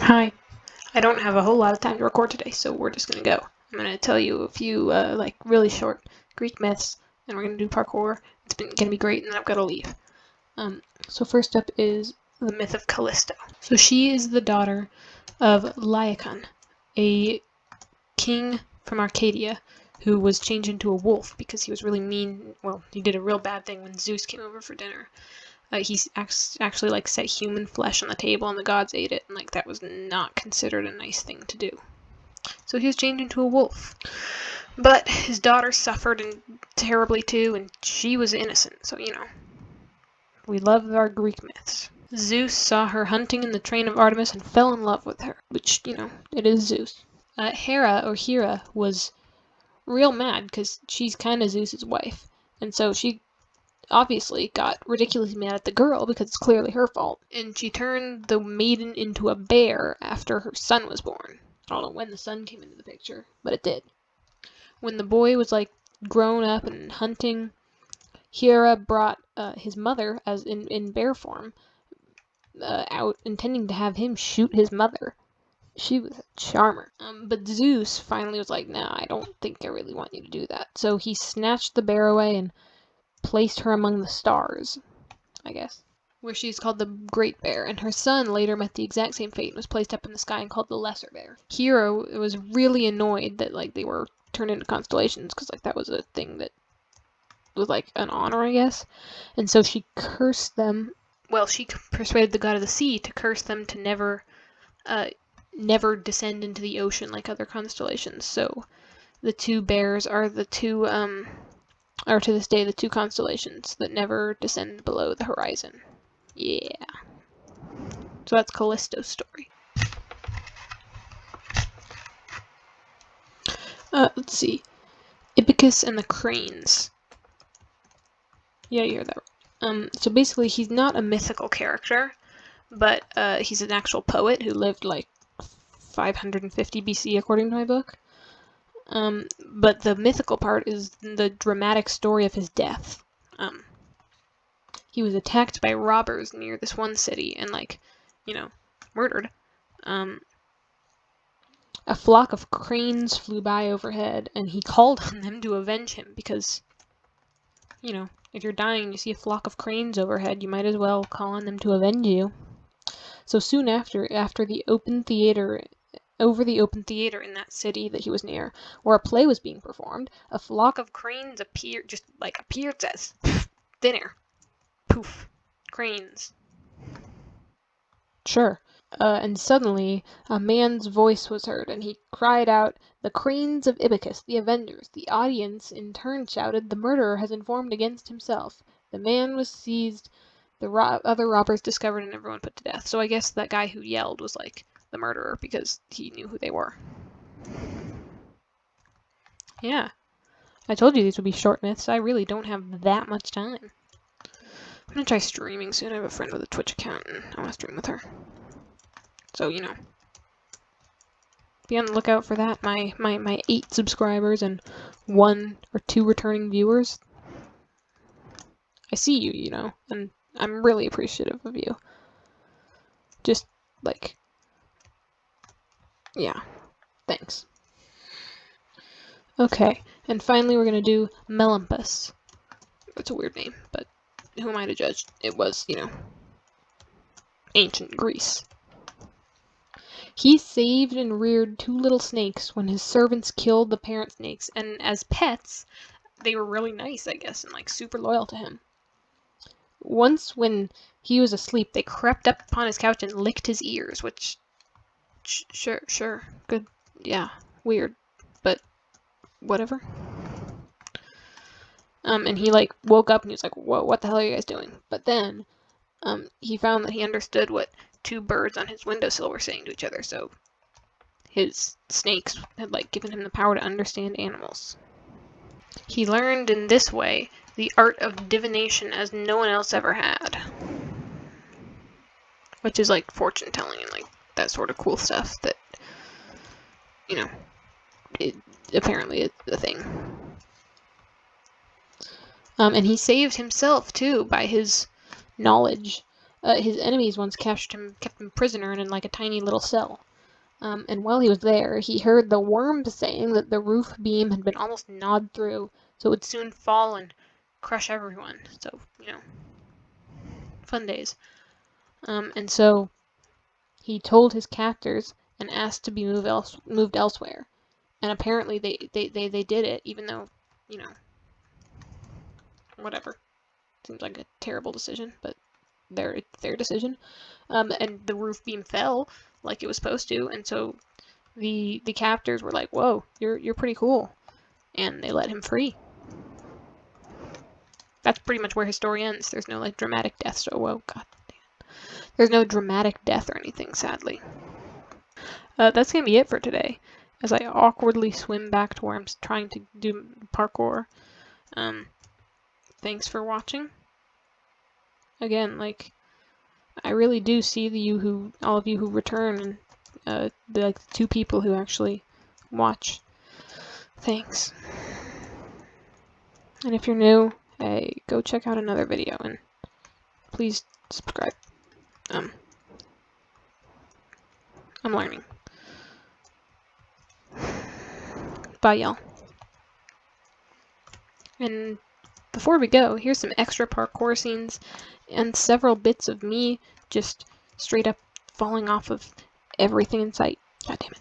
Hi. I don't have a whole lot of time to record today, so we're just gonna go. I'm gonna tell you a few, really short Greek myths, and we're gonna do parkour. Gonna be great, and then I've gotta leave. So first up is the myth of Callisto. So she is the daughter of Laocoon, a king from Arcadia, who was changed into a wolf because he was really mean. Well, he did a real bad thing when Zeus came over for dinner. He actually set human flesh on the table, and the gods ate it, and that was not considered a nice thing to do. So he was changed into a wolf. But his daughter suffered terribly too, and she was innocent. So we love our Greek myths. Zeus saw her hunting in the train of Artemis and fell in love with her, which it is Zeus. Hera was real mad because she's kind of Zeus's wife, and so she obviously got ridiculously mad at the girl because it's clearly her fault, and she turned the maiden into a bear after her son was born. I don't know when the son came into the picture, but it did. When the boy was grown up and hunting, Hera brought his mother as in bear form out, intending to have him shoot his mother. She was a charmer. But Zeus finally was like, nah, I don't think I really want you to do that. So he snatched the bear away and placed her among the stars, I guess, where she's called the Great Bear, and her son later met the exact same fate and was placed up in the sky and called the Lesser Bear. Hera was really annoyed that they were turned into constellations because that was a thing that was an honor, I guess, and so she cursed them. Well, she persuaded the god of the sea to curse them to never descend into the ocean like other constellations. So the two bears are are to this day the two constellations that never descend below the horizon. Yeah. So that's Callisto's story. Let's see. Ibycus and the Cranes. Yeah, you heard that right. So basically he's not a mythical character, but he's an actual poet who lived 550 BC according to my book. But the mythical part is the dramatic story of his death. He was attacked by robbers near this one city and murdered. A flock of cranes flew by overhead, and he called on them to avenge him because, if you're dying and you see a flock of cranes overhead, you might as well call on them to avenge you. So soon after the open theater in that city that he was near, where a play was being performed, a flock of cranes appeared as thin air. Poof. Cranes. Sure. And suddenly a man's voice was heard, and he cried out, "The cranes of Ibycus, the avengers!" The audience in turn shouted, "The murderer has informed against himself." The man was seized, the other robbers discovered, and everyone put to death. So I guess that guy who yelled was the murderer because he knew who they were. Yeah. I told you these would be short myths. I really don't have that much time. I'm gonna try streaming soon. I have a friend with a Twitch account, and I want to stream with her. So, be on the lookout for that. My 8 subscribers and 1 or 2 returning viewers. I see you, and I'm really appreciative of you. Just, yeah, thanks. Okay, and finally we're gonna do Melampus. It's a weird name, but who am I to judge? It was, ancient Greece. He saved and reared 2 little snakes when his servants killed the parent snakes, and as pets, they were really nice, I guess, and super loyal to him. Once, when he was asleep, they crept up upon his couch and licked his ears, which, sure, good, yeah, weird, but whatever. And he woke up and he was like, "Whoa, what the hell are you guys doing?" But then, he found that he understood what 2 birds on his windowsill were saying to each other, so his snakes had given him the power to understand animals. He learned in this way the art of divination as no one else ever had. Which is fortune telling and that sort of cool stuff that, it apparently is a thing. And he saved himself too by his knowledge his enemies once kept him prisoner in like a tiny little cell. And while he was there, he heard the worms saying that the roof beam had been almost gnawed through, so it would soon fall and crush everyone. So, fun days. And so he told his captors and asked to be moved elsewhere. And apparently they did it, even though, whatever. Seems like a terrible decision, but their decision. And the roof beam fell like it was supposed to, and so the captors were like, "Whoa, you're pretty cool," and they let him free. That's pretty much where his story ends. There's no like dramatic death. So, whoa, god damn. There's no dramatic death or anything, sadly. That's gonna be it for today. As I awkwardly swim back to where I'm trying to do parkour. Thanks for watching. Again, like, I really do see all of you who return, and the 2 people who actually watch. Thanks. And if you're new, hey, go check out another video, and please subscribe. I'm learning. Bye, y'all. And before we go, here's some extra parkour scenes and several bits of me just straight up falling off of everything in sight. God damn it.